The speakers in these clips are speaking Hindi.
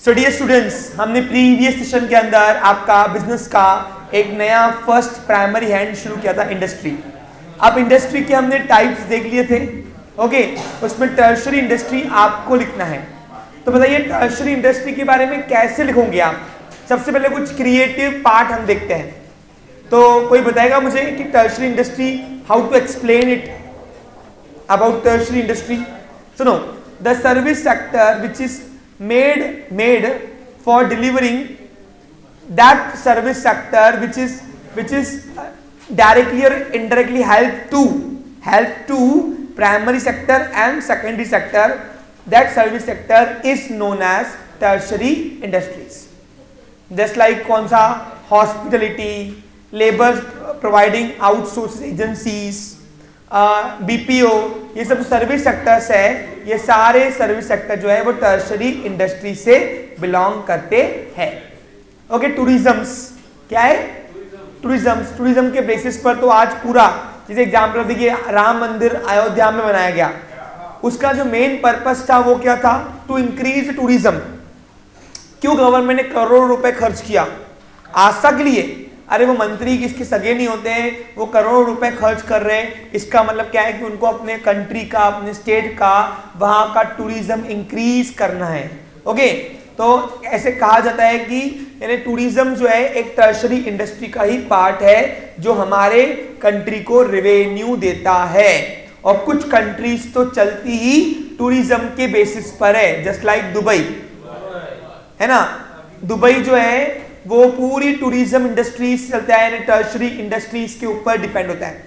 सो डियर स्टूडेंट्स, हमने प्रीवियस सेशन के अंदर आपका बिजनेस का एक नया फर्स्ट प्राइमरी हैंड शुरू किया था, इंडस्ट्री। अब इंडस्ट्री के हमने टाइप्स देख लिए थे, ओके। उसमें टर्शरी इंडस्ट्री आपको लिखना है। तो बताइए टर्शरी इंडस्ट्री के बारे में कैसे लिखोगे आप? सबसे पहले कुछ क्रिएटिव पार्ट हम देखते हैं। तो कोई बताएगा मुझे कि tertiary industry, how to explain it about tertiary industry? सुनो, the service sector which is made for delivering that service sector which is directly or indirectly help to primary sector and secondary sector. That service sector is known as tertiary industries. Just like कौन सा, hospitality, labor providing outsourcing agencies, BPO, ये सब सर्विस सेक्टर्स है। ये सारे सर्विस सेक्टर जो है वो टर्शरी इंडस्ट्री से बिलोंग करते हैं। ओके, टूरिज्म्स क्या है? टूरिज्म के बेसिस पर तो आज पूरा, जैसे एग्जाम्पल देखिए, राम मंदिर अयोध्या में बनाया गया, उसका जो मेन पर्पस था वो क्या था? To increase tourism. क्यों गवर्नमेंट ने करोड़ों रुपए खर्च किया? आस्था के लिए। अरे वो मंत्री किसके सगे नहीं होते हैं, वो करोड़ों रुपए खर्च कर रहे हैं। इसका मतलब क्या है कि उनको अपने कंट्री का, अपने स्टेट का, वहां का टूरिज्म इंक्रीज करना है। ओके, तो ऐसे कहा जाता है कि यानी टूरिज्म जो है एक टर्शरी इंडस्ट्री का ही पार्ट है जो हमारे कंट्री को रेवेन्यू देता है। और कुछ कंट्रीज तो चलती ही टूरिज्म के बेसिस पर है, जस्ट लाइक दुबई है ना। दुबई जो है वो पूरी टूरिज्म इंडस्ट्रीज चलता है, टर्शरी इंडस्ट्रीज के ऊपर डिपेंड होता है।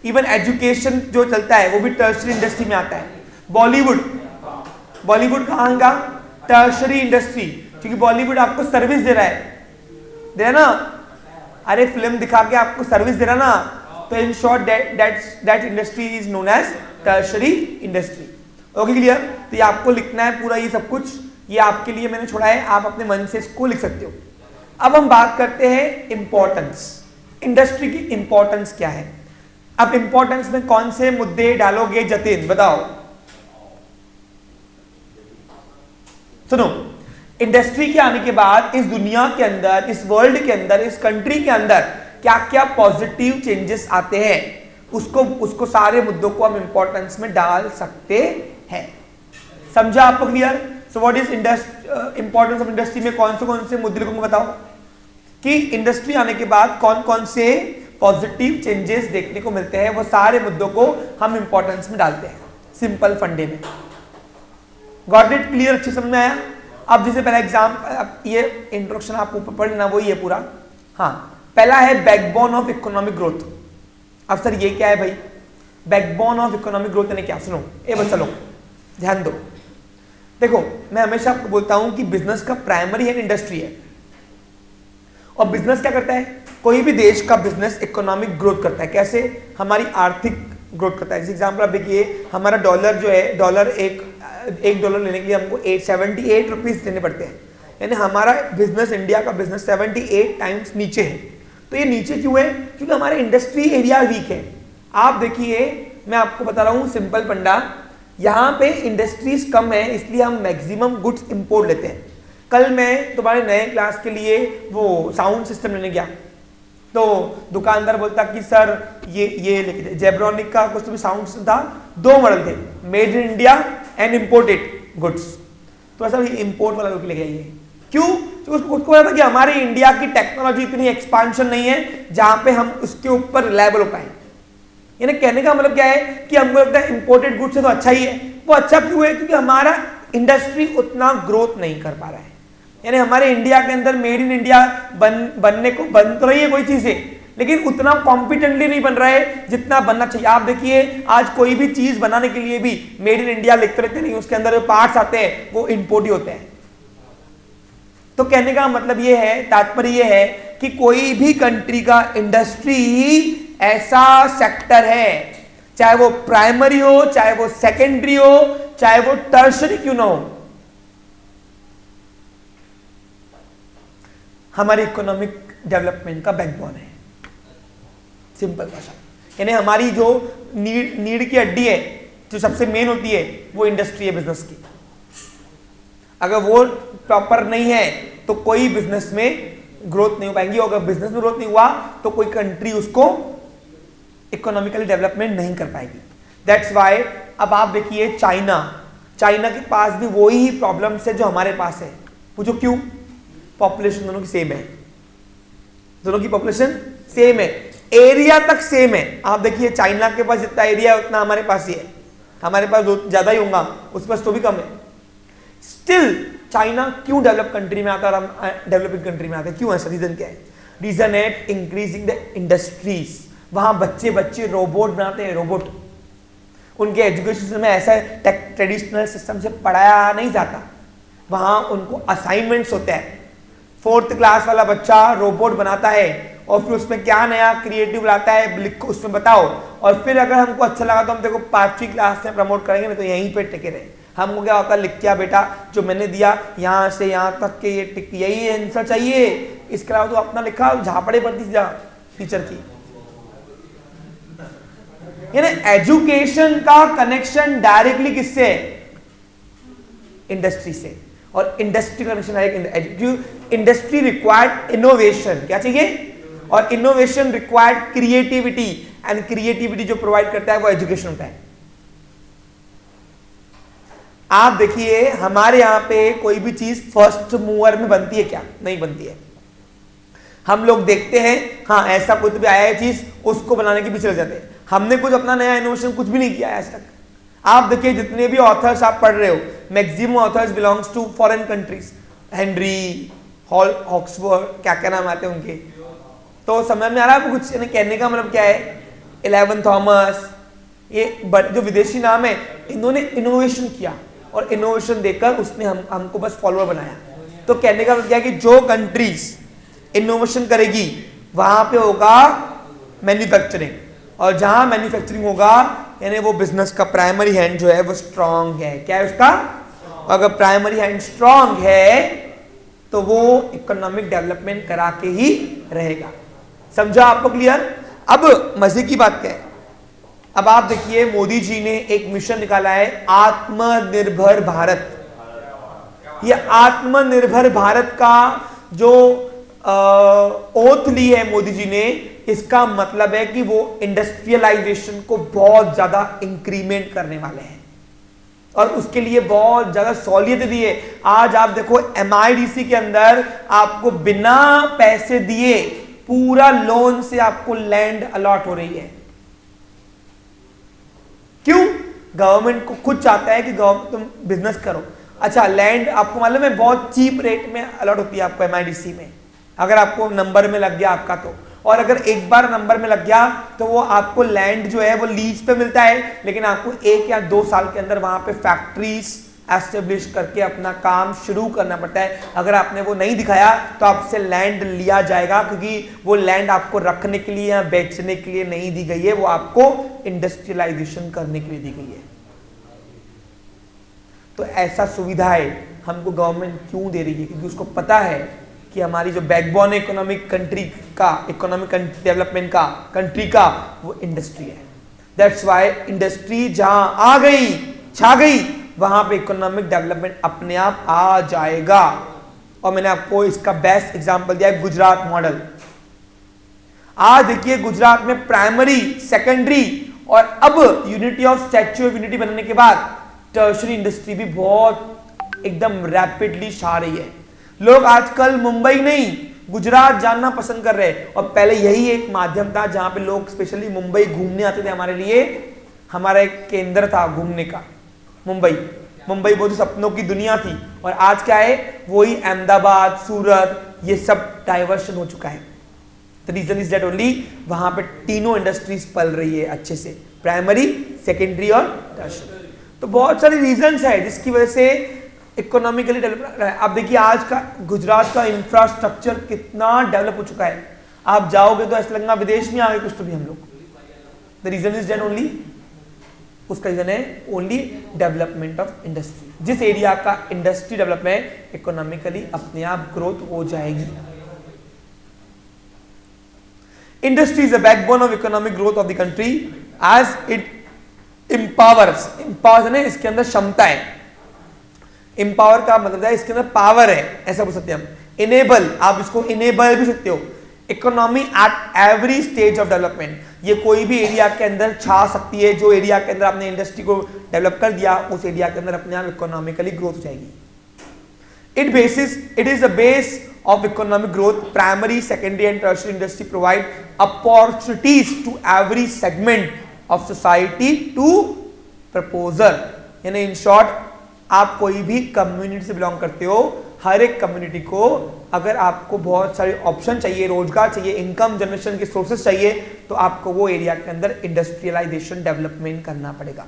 इवन एजुकेशन जो चलता है वो भी टर्शरी इंडस्ट्री में आता है। बॉलीवुड कहाँ का? टर्शरी इंडस्ट्री, क्योंकि बॉलीवुड आपको सर्विस दे रहा है ना। अरे फिल्म दिखा के आपको सर्विस दे रहा ना, तो in short that industry is known as tertiary industry. Okay, clear? तो ये आपको लिखना है पूरा, ये सब कुछ ये आपके लिए मैंने छोड़ा है, आप अपने मन से इसको लिख सकते हो। अब हम बात करते हैं इंपॉर्टेंस। इंडस्ट्री की इंपॉर्टेंस क्या है? अब इंपॉर्टेंस में कौन से मुद्दे डालोगे जतिन, बताओ? सुनो, इंडस्ट्री के आने के बाद इस दुनिया के अंदर, इस वर्ल्ड के अंदर, इस कंट्री के अंदर क्या क्या पॉजिटिव चेंजेस आते हैं, उसको सारे मुद्दों को हम इंपॉर्टेंस में डाल सकते हैं। समझा आपको? Clear? So what is importance of industry में कौन से मुद्दे लिखूंगा, बताओ? कि इंडस्ट्री आने के बाद कौन कौन से पॉजिटिव चेंजेस देखने को मिलते हैं, वो सारे मुद्दों को हम इंपॉर्टेंस में डालते हैं, सिंपल फंडे में। Got it? क्लियर? अच्छे समझ में आया? अब जैसे पहला एग्जाम, ये इंट्रोडक्शन आपको ऊपर पढ़ लेना, वही है पूरा। हाँ, पहला है बैकबोन ऑफ इकोनॉमिक ग्रोथ। अब सर ये क्या है भाई? बैकबोन ऑफ इकोनॉमिक ग्रोथ यानी क्या? सुनो ए बच्चा लोग, ध्यान दो। देखो, मैं हमेशा आपको बोलता हूं कि बिजनेस का प्राइमरी है इंडस्ट्री है। और बिजनेस क्या करता है? कोई भी देश का बिजनेस इकोनॉमिक ग्रोथ करता है। कैसे? हमारी आर्थिक ग्रोथ करता है। जैसे एग्जांपल आप देखिए, हमारा डॉलर जो है, डॉलर एक डॉलर लेने के लिए हमको 78 रुपीज देने पड़ते हैं। यानी हमारा बिजनेस, इंडिया का बिजनेस 78 टाइम्स नीचे है। तो ये नीचे क्यों है? क्योंकि हमारे इंडस्ट्री एरिया वीक है। आप देखिए, मैं आपको बता रहा हूं सिंपल फंडा, यहाँ पे इंडस्ट्रीज कम है, इसलिए हम मैक्सिमम गुड्स इंपोर्ट लेते हैं। कल मैं तुम्हारे नए क्लास के लिए वो साउंड सिस्टम लेने गया, तो दुकानदार बोलता कि सर ये लेके दे। जेब्रॉनिक का कुछ तो भी साउंड सिस्टम था, 2 मॉडल थे, made in India and imported goods. तो ऐसा इंपोर्ट वाला लोग लेके आइए। क्यों? क्योंकि उसको पता था कि हमारे इंडिया की टेक्नोलॉजी इतनी एक्सपांशन नहीं है जहां पे हम उसके ऊपर रिलायबल हो पाए। यानी कहने का मतलब क्या है कि हमको लगता है इंपोर्टेड गुड्स से तो अच्छा ही है। वो अच्छा क्यों है? क्योंकि हमारा इंडस्ट्री उतना ग्रोथ नहीं कर पा रहा है। यानी हमारे इंडिया के अंदर मेड इन इंडिया बनने को बन तो रही है कोई चीजें, लेकिन उतना कॉम्पिटेंटली नहीं बन रहा है जितना बनना चाहिए। आप देखिए, आज कोई भी चीज बनाने के लिए भी मेड इन इंडिया लिखते रहते नहीं, उसके अंदर जो पार्ट्स आते हैं वो इंपोर्ट ही होते हैं। तो कहने का मतलब ये है, तात्पर्य ये है कि कोई भी कंट्री का इंडस्ट्री ऐसा सेक्टर है, चाहे वो प्राइमरी हो, चाहे वो सेकेंडरी हो, चाहे वो टर्शरी क्यों ना हो, हमारी इकोनॉमिक डेवलपमेंट का बैकबोन है। सिंपल भाषा, यानी हमारी जो नीड की हड्डी है, जो सबसे मेन होती है, वो इंडस्ट्री है बिजनेस की। अगर वो प्रॉपर नहीं है तो कोई बिजनेस में ग्रोथ नहीं हो पाएंगी, और अगर बिजनेस में ग्रोथ नहीं हुआ तो कोई कंट्री उसको इकोनॉमिकली डेवलपमेंट नहीं कर पाएगी। दैट्स वाई अब आप देखिए चाइना के पास भी वही प्रॉब्लम्स है जो हमारे पास है। पूछो क्यों? पॉपुलेशन दोनों की सेम है, दोनों की पॉपुलेशन सेम है, एरिया तक सेम है। आप देखिए चाइना के पास जितना एरिया है उतना हमारे पास ही है, हमारे पास ज्यादा ही होगा, उस पास तो भी कम है। स्टिल चाइना क्यों डेवलप कंट्री में आता है और हम डेवलपिंग कंट्री में आते हैं? क्यों? ऐसा रीजन क्या है? रीजन है इंक्रीजिंग द इंडस्ट्रीज। वहां बच्चे रोबोट बनाते हैं, रोबोट। उनके एजुकेशन सिस्टम में ऐसा ट्रेडिशनल सिस्टम से पढ़ाया नहीं जाता, वहां उनको असाइनमेंट्स होते हैं। 4th क्लास वाला बच्चा रोबोट बनाता है और फिर उसमें क्या नया क्रिएटिव लाता है, लिखो उसमें बताओ, और फिर अगर हमको अच्छा लगा तो हम देखो 5वीं क्लास में प्रमोट करेंगे, नहीं तो यहीं पे टिके रहे। हमको क्या होता है, लिख क्या बेटा जो मैंने दिया यहां से यहां तक के ये टिक, यही आंसर चाहिए, इसके अलावा तो अपना लिखा झापड़े पड़ती जा टीचर की। यानी एजुकेशन का कनेक्शन डायरेक्टली किससे है? इंडस्ट्री से। और इंडस्ट्री कनेक्शन है, इंडस्ट्री रिक्वायर्ड इनोवेशन, क्या चाहिए? और innovation required creativity, and creativity जो प्रोवाइड करता है वो एजुकेशन होता है। आप देखिए हमारे यहां पे कोई भी चीज फर्स्ट मूवर में बनती है क्या? नहीं बनती है। हम लोग देखते हैं हाँ ऐसा कुछ भी आया है चीज, उसको बनाने के पीछे लग जाते हैं। हमने कुछ अपना नया इनोवेशन कुछ भी नहीं किया है आज तक। आप देखिए जितने भी ऑथर्स आप पढ़ रहे हो, maximum authors belongs to foreign countries. Henry Hall, Oxford, क्या क्या नाम आते हैं उनके, तो समझ में आ रहा है आपको कुछ? कहने का मतलब क्या है? 11 थॉमस, ये जो विदेशी नाम है, इन्होंने इनोवेशन किया और इनोवेशन देकर उसने हमको बस फॉलोअर बनाया। तो कहने का मतलब क्या है कि जो कंट्रीज इनोवेशन करेगी वहां पे होगा मैन्युफैक्चरिंग, और जहां मैन्युफैक्चरिंग होगा यानी वो बिजनेस का प्राइमरी हैंड जो है वो स्ट्रांग है। क्या है उसका? अगर प्राइमरी हैंड स्ट्रांग है तो वो इकोनॉमिक डेवलपमेंट करा के ही रहेगा। समझा आपको? क्लियर? अब मजे की बात क्या है, अब आप देखिए मोदी जी ने एक मिशन निकाला है आत्मनिर्भर भारत। ये आत्मनिर्भर भारत का जो ओथ ली है मोदी जी ने, इसका मतलब है कि वो इंडस्ट्रियलाइजेशन को बहुत ज्यादा इंक्रीमेंट करने वाले हैं और उसके लिए बहुत ज्यादा सहूलियत दी है। आज आप देखो MIDC के अंदर आपको बिना पैसे दिए पूरा लोन से आपको लैंड अलॉट हो रही है। क्यों? गवर्नमेंट को खुद चाहता है कि तुम बिजनेस करो। अच्छा, लैंड आपको मालूम है बहुत चीप रेट में अलॉट होती है आपको MIDC में, अगर आपको नंबर में लग गया आपका तो। और अगर एक बार नंबर में लग गया तो वो आपको लैंड जो है वो लीज पे मिलता है, लेकिन आपको 1 या 2 साल के अंदर वहां पे फैक्ट्रीज एस्टेब्लिश करके अपना काम शुरू करना पड़ता है। अगर आपने वो नहीं दिखाया तो आपसे लैंड लिया जाएगा, क्योंकि वो लैंड आपको रखने के लिए या बेचने के लिए नहीं दी गई है, वो आपको इंडस्ट्रियलाइजेशन करने के लिए दी गई है। तो ऐसा सुविधाएं हमको गवर्नमेंट क्यों दे रही है? क्योंकि उसको पता है कि हमारी जो बैकबोन है इकोनॉमिक डेवलपमेंट का कंट्री का, वो इंडस्ट्री है। दैट्स वाई इंडस्ट्री जहां आ गई, छा गई, वहां पे इकोनॉमिक डेवलपमेंट अपने आप आ जाएगा। और मैंने आपको इसका बेस्ट एग्जांपल दिया है गुजरात मॉडल। आज देखिए गुजरात में प्राइमरी, सेकेंडरी और अब unity of statue of unity बनने के बाद टर्शरी इंडस्ट्री भी बहुत एकदम रैपिडली छा रही है। लोग आजकल मुंबई नहीं गुजरात जानना पसंद कर रहे हैं, और पहले यही एक माध्यम था जहां पे लोग स्पेशली मुंबई घूमने आते थे। हमारे लिए हमारा एक केंद्र था घूमने का, मुंबई बहुत सपनों की दुनिया थी। और आज क्या है, वही अहमदाबाद, सूरत, ये सब डाइवर्शन हो चुका है। The reason is that only वहां पे तीनों इंडस्ट्रीज पल रही है अच्छे से, प्राइमरी, सेकेंडरी और टर्शियरी। तो बहुत सारी रीजंस है जिसकी वजह से इकोनॉमिकली डेवलप रहा है। आप देखिए आज का गुजरात का इंफ्रास्ट्रक्चर कितना डेवलप हो चुका है। आप जाओगे तो ऐसा लगेगा विदेश में आ गए कुछ तो भी हम लोग। The reason is that only, उसका रीजन है ओनली डेवलपमेंट ऑफ इंडस्ट्री। जिस एरिया का इंडस्ट्री डेवलपमेंट इकोनॉमिकली अपने आप ग्रोथ हो जाएगी। Industry is the backbone of economic growth of the country as it empowers. Empowers है, इसके अंदर क्षमता है। एम्पावर का मतलब है इसके अंदर पावर है, ऐसा बोल सकते हैं हम। इनेबल, आप इसको इनेबल भी सकते हो। Economy at every stage of development, ये कोई भी एरिया के अंदर छा सकती है। जो एरिया के अंदर आपने इंडस्ट्री को डेवलप कर दिया, उस एरिया के अंदर अपने आप इकोनॉमिकली ग्रोथ हो जाएगी। It is the base of economic growth. Primary, secondary and tertiary industry provide opportunities to every segment of society to proposer. यानी in short, आप कोई भी कम्युनिटी से बिलोंग करते हो, हर एक कम्युनिटी को अगर आपको बहुत सारे ऑप्शन चाहिए, रोजगार चाहिए, इनकम जनरेशन के सोर्सेस चाहिए, तो आपको वो एरिया के अंदर इंडस्ट्रियलाइजेशन डेवलपमेंट करना पड़ेगा।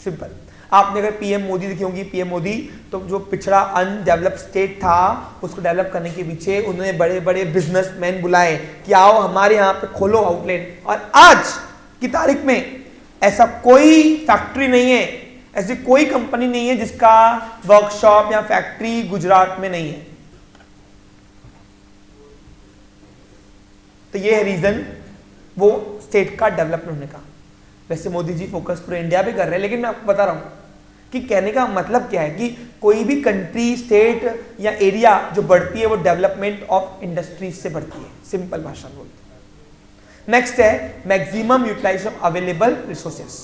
सिंपल। आपने अगर पीएम मोदी देखी होंगी, पीएम मोदी तो जो पिछड़ा अनडेवलप्ड स्टेट था उसको डेवलप करने के पीछे उन्होंने बड़े बड़े बिजनेसमैन बुलाए कि आओ हमारे यहाँ पे खोलो आउटलेट। और आज की तारीख में ऐसा कोई फैक्ट्री नहीं है, ऐसी कोई कंपनी नहीं है जिसका वर्कशॉप या फैक्ट्री गुजरात में नहीं है। तो ये है रीजन वो स्टेट का डेवलपमेंट होने का। वैसे मोदी जी फोकस पूरे इंडिया पे कर रहे हैं, लेकिन मैं आपको बता रहा हूं कि कहने का मतलब क्या है कि कोई भी कंट्री, स्टेट या एरिया जो बढ़ती है वो डेवलपमेंट ऑफ इंडस्ट्रीज से बढ़ती है। सिंपल भाषा में बोलते। नेक्स्ट है maximum utilisation of available resources.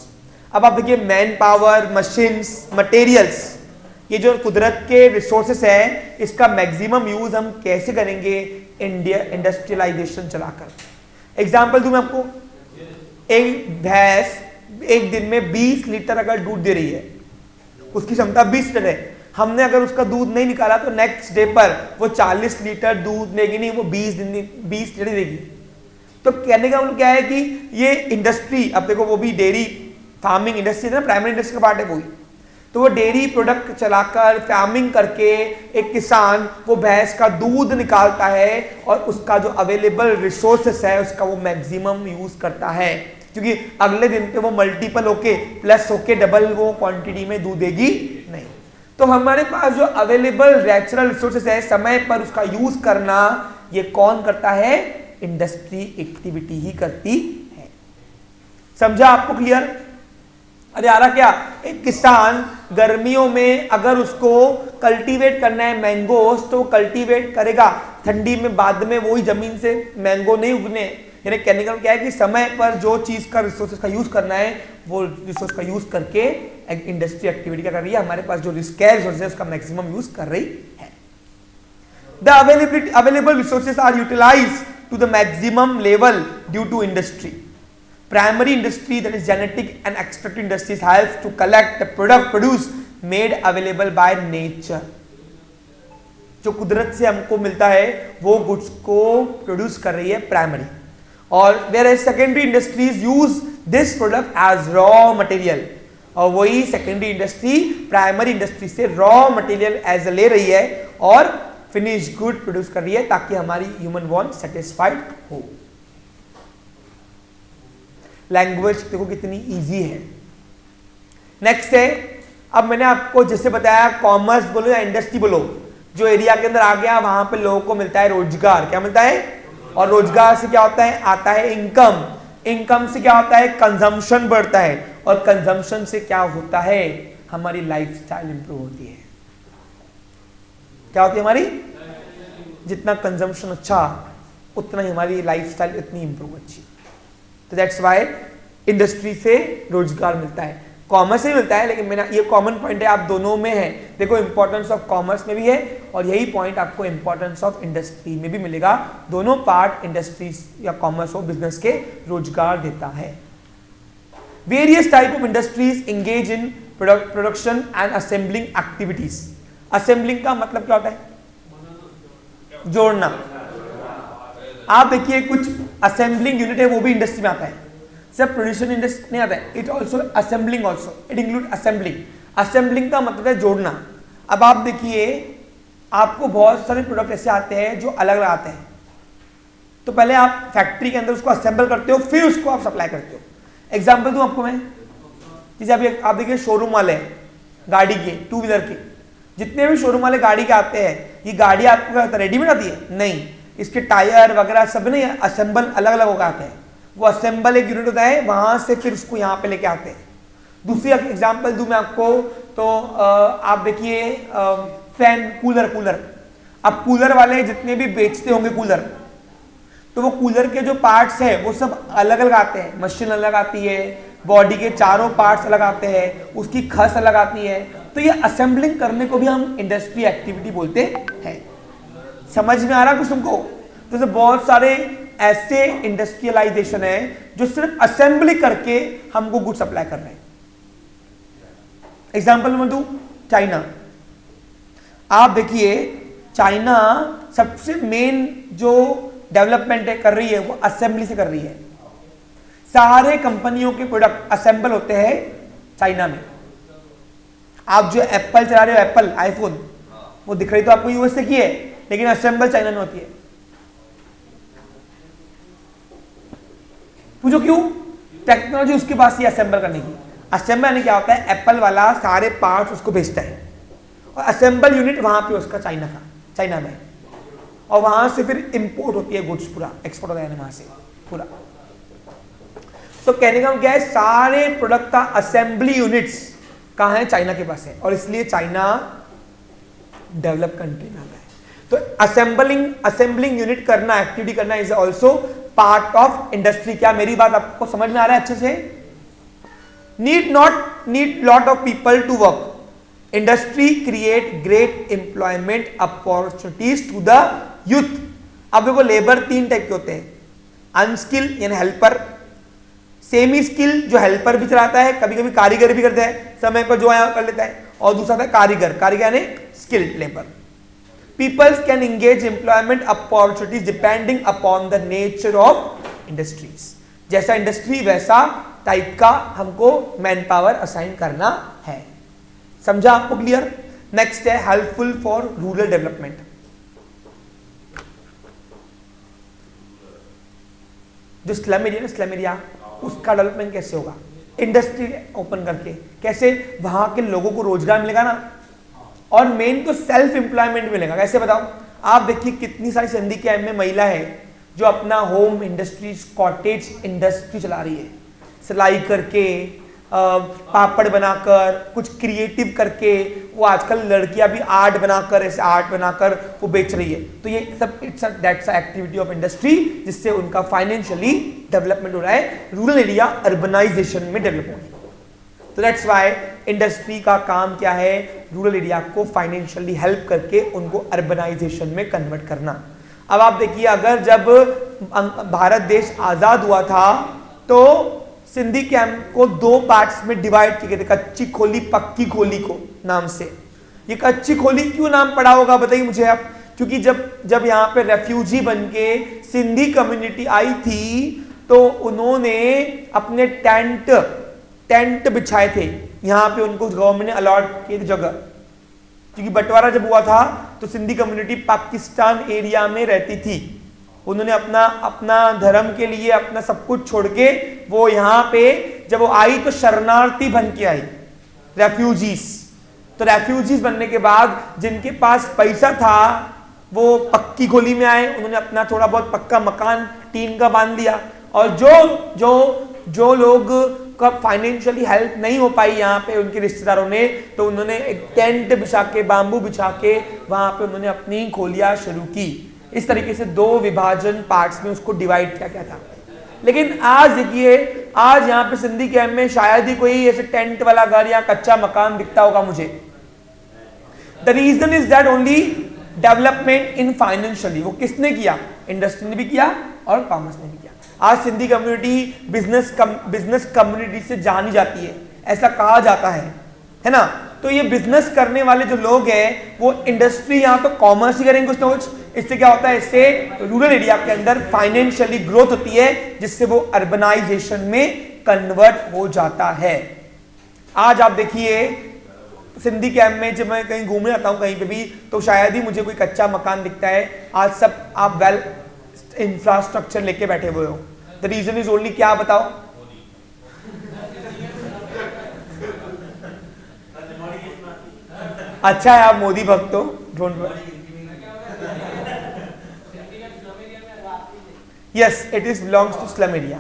अब आप देखिए मैन पावर, मशीन्स, मटेरियल्स, ये जो कुदरत के रिसोर्सेस है इसका मैक्सिमम यूज हम कैसे करेंगे? इंडस्ट्रियलाइजेशन चलाकर। एग्जाम्पल दूं मैं आपको, एक भैंस एक दिन में 20 लीटर अगर दूध दे रही है, उसकी क्षमता 20 लीटर है, हमने अगर उसका दूध नहीं निकाला तो नेक्स्ट डे पर वो 40 लीटर दूध देगी नहीं, वो 20 लीटर देगी। तो कहने का मतलब क्या है कि ये इंडस्ट्री, अब देखो वो भी डेयरी फार्मिंग इंडस्ट्री है ना, प्राइमरी इंडस्ट्री का पार्ट है वही। तो वो डेयरी प्रोडक्ट चलाकर फार्मिंग करके एक किसान वो भैंस का दूध निकालता है और उसका जो अवेलेबल रिसोर्सेस है उसका वो मैक्सिमम यूज करता है, क्योंकि अगले दिन पे वो मल्टीपल होके प्लस होके डबल वो क्वांटिटी में दूध देगी नहीं। तो हमारे पास जो अवेलेबल नेचुरल रिसोर्सेस है समय पर उसका यूज करना, ये कौन करता है? इंडस्ट्री एक्टिविटी ही करती है। समझा आपको? क्लियर? अरे आ रहा क्या? एक किसान गर्मियों में अगर उसको कल्टीवेट करना है मैंगोस तो कल्टीवेट करेगा, ठंडी में बाद में वही जमीन से मैंगो नहीं उगने। यानी कहने का क्या है कि समय पर जो चीज का रिसोर्सेज का यूज करना है वो रिसोर्स का यूज करके एक इंडस्ट्री एक्टिविटी क्या कर रही है? हमारे पास जो रिसोर्सेज है उसका मैक्सिमम यूज कर रही है। The available resources are utilised to the maximum level due to industry. Primary industry, that is genetic and extractive industries, helps to collect the product produced made available by nature. जो कुदरत से हमको मिलता है वो गुड्स को प्रोड्यूस कर रही है प्राइमरी, और whereas secondary industries use this product as raw material, और वही सेकेंडरी इंडस्ट्री प्राइमरी इंडस्ट्री से रॉ मटेरियल एज ले रही है और फिनिश गुड प्रोड्यूस कर रही है ताकि हमारी ह्यूमन वांट सेटिस्फाइड हो। लैंग्वेज देखो कितनी इजी है। नेक्स्ट है, अब मैंने आपको जैसे बताया कॉमर्स बोलो या इंडस्ट्री बोलो, जो एरिया के अंदर आ गया वहां पे लोगों को मिलता है रोजगार। क्या मिलता है? और रोजगार से क्या होता है? आता है इनकम। इनकम से क्या होता है? कंजम्पशन बढ़ता है, और कंजम्पशन से क्या होता है? हमारी लाइफस्टाइल इंप्रूव होती है। क्या होती है हमारी? जितना कंजम्पशन अच्छा उतना ही हमारी लाइफस्टाइल इतनी इंप्रूव अच्छी। तो दैट्स वाई इंडस्ट्री से रोजगार मिलता है, कॉमर्स से मिलता है, लेकिन मेरा ये कॉमन पॉइंट है, आप दोनों में है। देखो इंपॉर्टेंस ऑफ कॉमर्स में भी है और यही पॉइंट आपको इंपॉर्टेंस ऑफ इंडस्ट्री में भी मिलेगा। दोनों पार्ट इंडस्ट्रीज या कॉमर्स हो बिजनेस के रोजगार देता है। Various type of industries engage in production and assembling activities. Assembling का मतलब क्या होता है? जोड़ना। आप देखिए कुछ असेंबलिंग यूनिट है वो भी इंडस्ट्री में आता है, सिर्फ प्रोड्यूशन इंडस्ट्री नहीं आता है, it also assembling, also it include assembling. Assembling का मतलब है जोड़ना। अब आप देखिए आपको बहुत सारे प्रोडक्ट ऐसे आते हैं जो अलग अलग आते हैं, तो पहले आप फैक्ट्री के अंदर उसको असेंबल करते हो फिर उसको आप सप्लाई करते हो। एग्जाम्पल दूं आपको मैं, जैसे अभी आप देखिए शोरूम वाले गाड़ी के, टू व्हीलर के, जितने भी शोरूम वाले गाड़ी के आते हैं, ये गाड़ी आपको रेडीमेड आती है? नहीं, इसके टायर वगैरह सब नहीं असेंबल अलग अलग होकर आते हैं। वो असेंबल एक यूनिट होता है, वहां से फिर उसको यहाँ पे लेके आते हैं। दूसरी एग्जांपल दूं मैं आपको तो आप देखिए फैन, कूलर। अब कूलर वाले जितने भी बेचते होंगे कूलर, तो वो कूलर के जो पार्ट्स है वो सब अलग अलग आते हैं, मशीन अलग आती है, बॉडी के चारों पार्ट्स अलग आते हैं, उसकी खस अलग आती है। तो ये असेंबलिंग करने को भी हम इंडस्ट्री एक्टिविटी बोलते हैं। समझ में आ रहा कुछ तुमको? तो बहुत सारे ऐसे इंडस्ट्रियलाइजेशन है जो सिर्फ असेंबली करके हमको गुड सप्लाई कर रहे हैं। Example number 2, China. आप देखिए चाइना सबसे मेन जो डेवलपमेंट कर रही है वो असेंबली से कर रही है। सारे कंपनियों के प्रोडक्ट असेंबल होते हैं चाइना में। आप जो एप्पल चला रहे हो, एप्पल आईफोन, वो दिख रही तो आपको यूएस से की है, लेकिन असेंबल चाइना में होती है। पूछो क्यों? टेक्नोलॉजी उसके पास ही असेंबल करने की। असेंबल यानी क्या होता है, एप्पल वाला सारे पार्ट्स उसको भेजता है और असेंबल यूनिट वहां पे उसका चाइना में, और वहां से फिर इंपोर्ट होती है गुड्स, पूरा एक्सपोर्ट होता है वहां से पूरा। तो कहने का क्या है, सारे प्रोडक्ट का असेंबली यूनिट्स कहां है? चाइना के पास है, और इसलिए चाइना डेवलप कंट्री में आता है। तो असेंबलिंग यूनिट करना, एक्टिविटी करना is also part of industry. क्या मेरी बात आपको समझ में आ रहा है अच्छे से? Need lot of people to work. Industry create great employment opportunities to the youth. अब देखो लेबर 3 टाइप के होते हैं, अनस्किल यानी हेल्पर, सेमी स्किल जो हेल्पर भी चलाता है, कभी कभी कारीगर भी करता है, समय पर जो आया कर लेता है, और दूसरा था कारीगर यानी skilled labour. Peoples can engage employment opportunities depending upon the nature of industries. जैसा इंडस्ट्री वैसा टाइप का हमको मैन पावर असाइन करना है। समझा आपको? क्लियर? नेक्स्ट है हेल्पफुल फॉर रूरल डेवलपमेंट। जो स्लम एरिया ना, स्लम एरिया, उसका डेवलपमेंट कैसे होगा? इंडस्ट्री ओपन करके। कैसे? वहां के लोगों को रोजगार मिलेगा ना, और मेन तो सेल्फ एम्प्लॉयमेंट मिलेगा। कैसे बताओ? आप देखिए कितनी सारी सिंधी कैंप में महिला है जो अपना होम इंडस्ट्रीज, कॉटेज इंडस्ट्री चला रही है, सिलाई करके, पापड़ बनाकर, कुछ क्रिएटिव करके। वो आजकल लड़कियां भी आर्ट बनाकर, ऐसे आर्ट बनाकर वो बेच रही है। तो ये सब दैट्स एक्टिविटी ऑफ इंडस्ट्री, जिससे उनका फाइनेंशियली डेवलपमेंट हो रहा है, रूरल एरिया अर्बनाइजेशन में डेवलप हो रहा है। तो दैट्स व्हाई इंडस्ट्री का काम क्या है? रूरल एरिया को फाइनेंशियली हेल्प करके उनको अर्बनाइजेशन में कन्वर्ट करना। अब आप देखिए, अगर जब भारत देश आजाद हुआ था तो सिंधी कैंप को 2 पार्ट्स में डिवाइड किए थे, कच्ची खोली पक्की खोली को नाम से। ये कच्ची खोली क्यों नाम पड़ा होगा बताइए मुझे आप? क्योंकि जब यहाँ पे रेफ्यूजी बनके सिंधी कम्युनिटी आई थी तो उन्होंने अपने टेंट बिछाए थे यहाँ पे, उनको गवर्नमेंट ने अलॉट किए थे जगह। क्योंकि बंटवारा जब हुआ था तो सिंधी कम्युनिटी पाकिस्तान एरिया में रहती थी। उन्होंने अपना धर्म के लिए अपना सब कुछ छोड़ के वो यहाँ पे जब वो आई तो शरणार्थी बन के आई, रेफ्यूजीज। तो रेफ्यूजीज बनने के बाद जिनके पास पैसा था वो पक्की खोली में आए, उन्होंने अपना थोड़ा बहुत पक्का मकान टीन का बांध लिया। और जो लोग का फाइनेंशियली हेल्प नहीं हो पाई यहाँ पे उनके रिश्तेदारों ने, तो उन्होंने एक टेंट बिछा के, बांबू बिछा के वहां पे उन्होंने अपनी खोलियां शुरू की। इस तरीके से 2 विभाजन पार्ट्स में उसको डिवाइड किया गया था। लेकिन आज देखिए, आज यहाँ पे सिंधी कैंप में शायद ही कोई ऐसे टेंट वाला घर या कच्चा मकान दिखता होगा मुझे। The reason is that only development in financially. वो किसने किया? इंडस्ट्री ने भी किया और कॉमर्स ने भी किया। आज सिंधी कम्युनिटी बिजनेस कम्युनिटी से जानी जाती है, ऐसा कहा जाता है ना? तो ये बिजनेस करने वाले जो लोग हैं वो इंडस्ट्री यहाँ तो कॉमर्स ही करेंगे कुछ ना कुछ। इससे क्या होता है? इससे रूरल एरिया के अंदर फाइनेंशियली ग्रोथ होती है, जिससे वो अर्बनाइजेशन में कन्वर्ट हो जाता है। आज आप देखिए सिंधी कैंप में जब मैं कहीं घूमने आता हूँ कहीं पे भी, तो शायद ही मुझे कोई कच्चा मकान दिखता है। आज सब आप वेल इंफ्रास्ट्रक्चर लेके बैठे हुए हो। द रीजन इज ओनली क्या बताओ? अच्छा है आप मोदी भक्त हो, don't worry. Yes, it is belongs to slum area.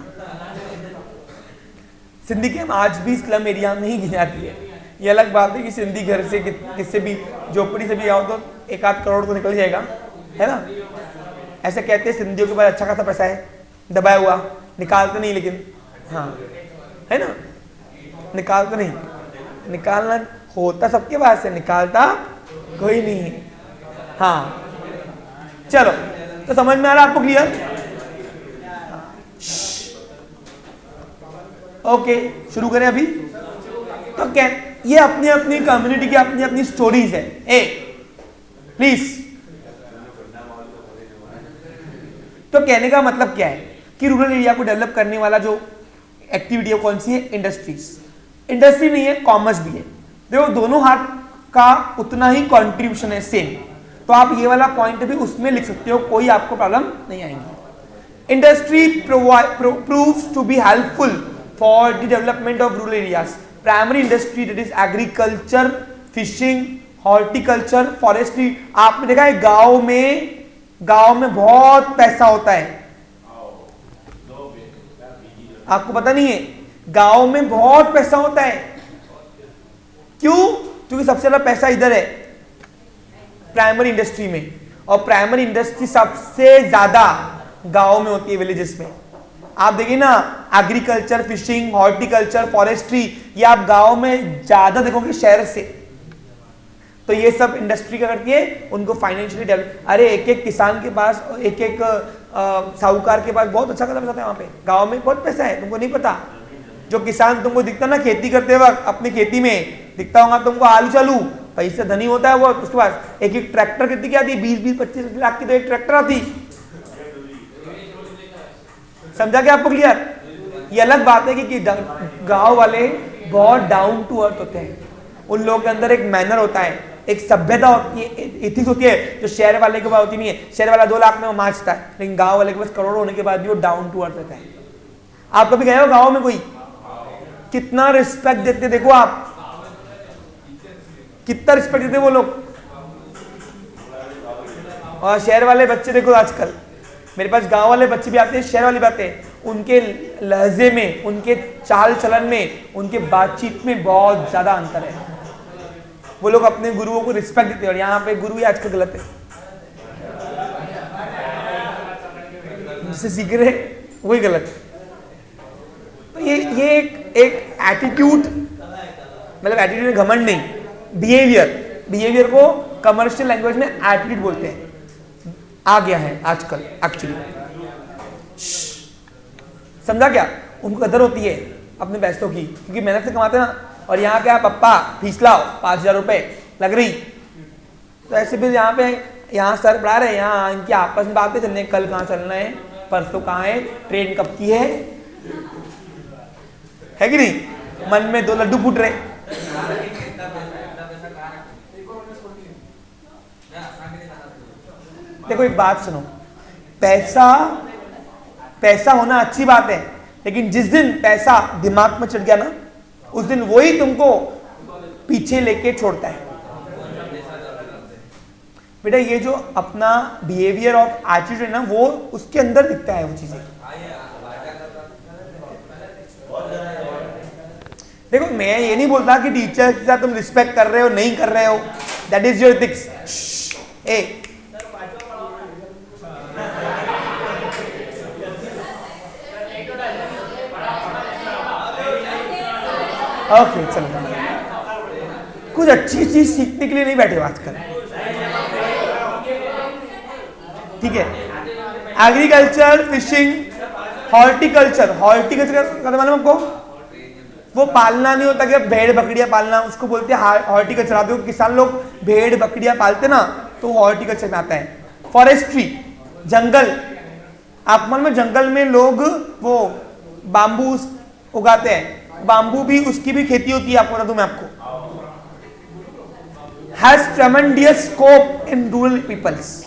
Sindhi game आज भी स्लम एरिया में ही की जाती है। ये अलग बात है कि सिंधी घर से किससे भी झोपड़ी से भी आओ तो 1-8 करोड़ तो निकल जाएगा, है ना। ऐसे कहते हैं सिंधियों के पास अच्छा खासा पैसा है, दबाया हुआ, निकालते नहीं, लेकिन हाँ है ना, निकालते नहीं, निकालना होता सबके पास है, निकालता कोई नहीं है। हाँ चलो, तो समझ में आ रहा है आपको, क्लियर? ओके शुरू करें अभी। तो क्या ये अपनी अपनी कम्युनिटी की अपनी अपनी स्टोरीज है। ए प्लीज, तो कहने का मतलब क्या है कि रूरल एरिया को डेवलप करने वाला जो एक्टिविटी है कौन सी है? इंडस्ट्रीज। इंडस्ट्री नहीं है, कॉमर्स भी है। देखो दोनों हाथ का उतना ही कंट्रीब्यूशन है, सेम। तो आप ये वाला पॉइंट भी उसमें लिख सकते हो, कोई आपको प्रॉब्लम नहीं आएगी। Industry proves to be helpful for the development of rural areas. Primary industry that is agriculture, fishing, horticulture, forestry. आपने देखा है गांव में बहुत पैसा होता है, आपको पता नहीं है? गांव में बहुत पैसा होता है। क्यों? क्योंकि सबसे ज्यादा पैसा इधर है, प्राइमरी इंडस्ट्री में। और प्राइमरी इंडस्ट्री सबसे ज्यादा गांव में होती है, विलेजेस में। आप देखिए ना, एग्रीकल्चर, फिशिंग, हॉर्टिकल्चर, फॉरेस्ट्री, ये आप गांव में ज्यादा देखोगे शहर से। तो ये सब इंडस्ट्री क्या करती है? उनको फाइनेंशियली डेवलप। अरे एक एक किसान के पास, एक एक साहूकार के पास बहुत अच्छा पैसा है। वहां पे गांव में बहुत पैसा है, तुमको नहीं पता। जो किसान तुमको दिखता ना खेती करते वक्त, अपनी खेती में दिखता होगा तुमको आलू चालू, पैसे धनी होता है वो। उसके पास एक एक ट्रैक्टर कितनी की आती है? 20-25 लाख की तो एक ट्रैक्टर आती। समझा क्या आपको? क्लियर? ये अलग बात है कि गांव वाले बहुत डाउन टू अर्थ होते हैं। उन लोगों के अंदर एक मैनर होता है, एक सभ्यता होती है, एथिक्स होती है, जो शहर वाले के पास होती नहीं है। शहर वाला 2 लाख में वो मांचता है, लेकिन गांव वाले के पास करोड़ होने के बाद भी वो डाउन टू अर्थ रहता है। आप कभी गए हो गांव में? कोई कितना रिस्पेक्ट देते, देखो आप कितना रिस्पेक्ट देते वो लोग। और शहर वाले बच्चे देखो, आजकल मेरे पास गांव वाले बच्चे भी आते हैं, शहर वाली बातें, उनके लहजे में, उनके चाल चलन में, उनके बातचीत में बहुत ज्यादा अंतर है। वो लोग अपने गुरुओं को रिस्पेक्ट देते हैं, और यहाँ पे गुरु ही आजकल गलत है, जिससे सीख रहे वही गलत है। तो ये एक एटीट्यूड, मतलब एटीट्यूड में घमंड नहीं, बिहेवियर को कमर्शियल लैंग्वेज में एटीट्यूड बोलते हैं, आ गया है आजकल एक्चुअली। समझा क्या? उनको कदर होती है अपने पैसों की, क्योंकि मेहनत से कमाते ना। और यहाँ क्या, पप्पा फीस लाओ, 5,000 रुपए लग रही। तो ऐसे भी यहाँ सर पढ़ा रहे, यहाँ इनकी आपस में बातें चलने, कल कहाँ चलना है, परसों कहाँ है, ट्रेन कब की है कि नहीं? मन में 2 लड्डू फूट रहे। देखो एक बात सुनो, पैसा होना अच्छी बात है, लेकिन जिस दिन पैसा दिमाग में चढ़ गया ना, उस दिन वही तुमको पीछे लेके छोड़ता है। बेटा ये जो अपना बिहेवियर ऑफ एटीट्यूड है ना, वो उसके अंदर दिखता है वो चीजें। देखो मैं ये नहीं बोलता कि टीचर के साथ तुम रिस्पेक्ट कर रहे हो नहीं कर रहे हो, that is your ethics. Okay चलो, कुछ अच्छी चीज सीखने के लिए नहीं बैठे हो आजकल, ठीक है? एग्रीकल्चर, फिशिंग, हॉर्टिकल्चर का मालूम आपको? वो पालना नहीं होता कि भेड़ बकरियां पालना, उसको बोलते हैं हॉर्टिकल्चर। आप देखो किसान लोग भेड़ बकरियां पालते ना, तो हॉर्टिकल्चर में आता है। फॉरेस्ट्री, जंगल, आप मालूम है जंगल में लोग वो बांबू उगाते हैं, बांबू भी उसकी भी खेती होती है, आपको बता दूं मैं आपको। Has tremendous scope in rural peoples.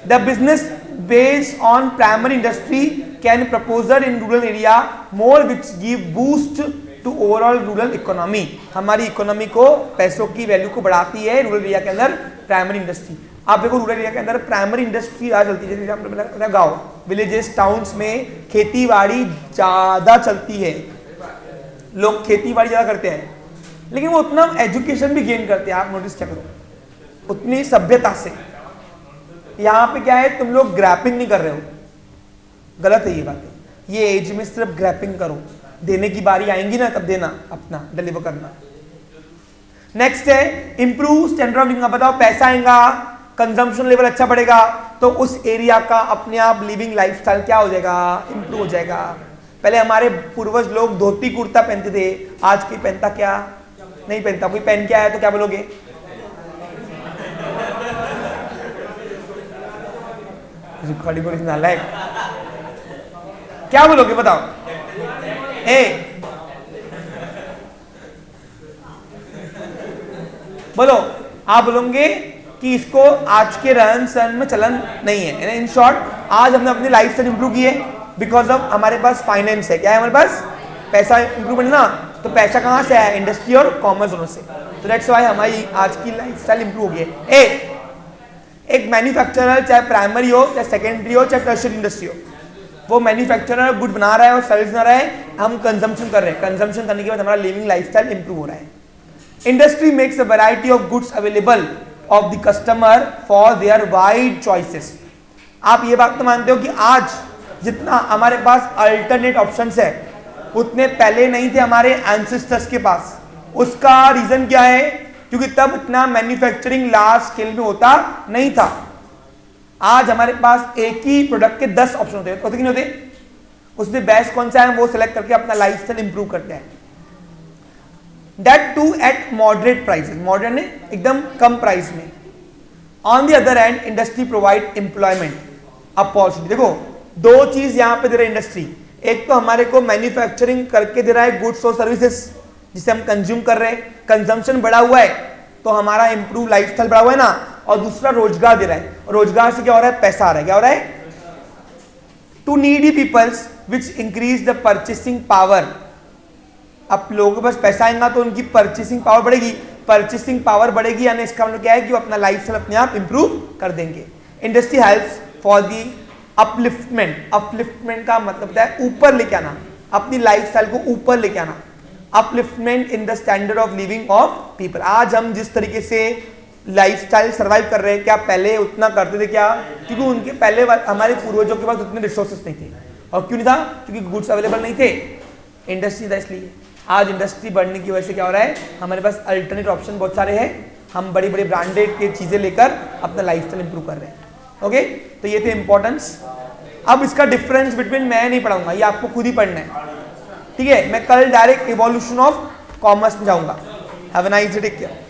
The business based on primary industry can prosper in rural area more which give boost to overall rural economy. हमारी इकोनॉमी को, पैसों की वैल्यू को बढ़ाती है रूरल एरिया के अंदर प्राइमरी इंडस्ट्री। आप देखो रूरल एरिया के अंदर प्राइमरी इंडस्ट्री ज्यादा चलती है, जैसे गांव, विलेजेस, टाउन्स में खेती बाड़ी ज्यादा चलती है। लोग खेती बाड़ी ज़्यादा करते हैं, लेकिन वो उतना एजुकेशन भी गेन करते हैं। आप नोटिस क्या करो, उतनी सभ्यता से। यहाँ पे क्या है, तुम लोग ग्रैपिंग नहीं कर रहे हो, गलत है ये बात है। ये एज में सिर्फ ग्रैपिंग करो, देने की बारी आएंगी ना तब देना, अपना डिलीवर करना। नेक्स्ट है इंप्रूव स्टैंडर्ड ऑफ लिविंग। बताओ, पैसा आएगा, कंजम्पशन लेवल अच्छा बढ़ेगा, तो उस एरिया का अपने आप लिविंग लाइफस्टाइल क्या हो जाएगा, इंप्रूव हो जाएगा। पहले हमारे पूर्वज लोग धोती कुर्ता पहनते थे, आज कोई पहनता क्या, नहीं पहनता। कोई पहन के आया तो क्या बोलोगे, नालायक, क्या बोलोगे बताओ। बोलो, आप बोलोगे कि इसको आज के रहन सहन में चलन नहीं है। इन शॉर्ट, आज हमने अपनी लाइफ स्टाइल इंप्रूव की है बिकॉज ऑफ हमारे पास फाइनेंस है। क्या है हमारे पास, पैसा इंप्रूवमेंट ना। तो पैसा कहां से आया, इंडस्ट्री और कॉमर्स दोनों से। तो दैट्स व्हाई हमारी आज की लाइफ स्टाइल इंप्रूव हो गई है। एक मैन्युफैक्चरर, चाहे प्राइमरी हो, चाहे सेकेंडरी हो, चाहे टर्शियरी इंडस्ट्री हो, वो मैन्युफैक्चरर गुड बना रहा है और सर्विस बना रहा है, हम कंजम्पशन कर रहे हैं। कंजम्पशन करने के बाद हमारा लिविंग लाइफस्टाइल इंप्रूव हो रहा है। Industry makes a variety of goods available of the customer for their wide choices. आप ये बात तो मानते हो कि आज जितना हमारे पास अल्टरनेट ऑप्शंस है, उतने पहले नहीं थे हमारे एंसेस्टर्स के पास। उसका रीजन क्या है, क्योंकि तब इतना मैन्युफैक्चरिंग लार्ज स्केल में होता नहीं था। आज हमारे पास एक ही प्रोडक्ट के 10 ऑप्शन होते कि नहीं होते, उसमें बेस्ट कौन सा है वो सिलेक्ट करके अपना लाइफस्टाइल इंप्रूव करते हैं। That too at moderate prices, moderate ने एकदम कम प्राइस में। On the other hand industry provide employment opportunity. देखो, दो चीज यहां पे दे रहा है इंडस्ट्री। एक तो हमारे को मैन्युफैक्चरिंग करके दे रहा है गुड्स और सर्विसेज जिसे हम कंज्यूम कर रहे हैं, कंजम्पशन बढ़ा हुआ है तो हमारा इंप्रूव लाइफस्टाइल बढ़ा हुआ है ना। और दूसरा रोजगार दे रहा है, रोजगार से क्या हो रहा है, पैसा आ रहा है। क्या हो रहा है, to needy peoples which increase the purchasing power. अब लोगों के पास पैसा आएगा तो उनकी परचेसिंग पावर बढ़ेगी, परचेसिंग पावर बढ़ेगी यानी इसका मतलब क्या है कि वो अपना लाइफस्टाइल अपने आप इंप्रूव कर देंगे। Industry helps for the upliftment. Upliftment का मतलब होता है ऊपर लेके आना, अपनी लाइफस्टाइल को ऊपर लेके आना। Upliftment in the standard of living of people. आज हम जिस तरीके से लाइफस्टाइल सर्वाइव कर रहे हैं, क्या पहले उतना करते थे क्या, क्योंकि उनके पहले हमारे पूर्वजों के पास उतने रिसोर्सेस नहीं थे। और क्यों नहीं था, क्योंकि गुड्स अवेलेबल नहीं थे, इंडस्ट्री था इसलिए। आज इंडस्ट्री बढ़ने की वजह से क्या हो रहा है, हमारे पास अल्टरनेट ऑप्शन बहुत सारे हैं, हम बड़ी बड़ी ब्रांडेड की चीजें लेकर अपना लाइफस्टाइल इंप्रूव कर रहे हैं। ओके, तो ये थे इंपॉर्टेंस। अब इसका डिफरेंस बिटवीन मैं नहीं पढ़ाऊंगा, ये आपको खुद ही पढ़ना है, ठीक है। मैं कल डायरेक्ट इवोल्यूशन ऑफ कॉमर्स में जाऊंगा। Have a nice day, take care.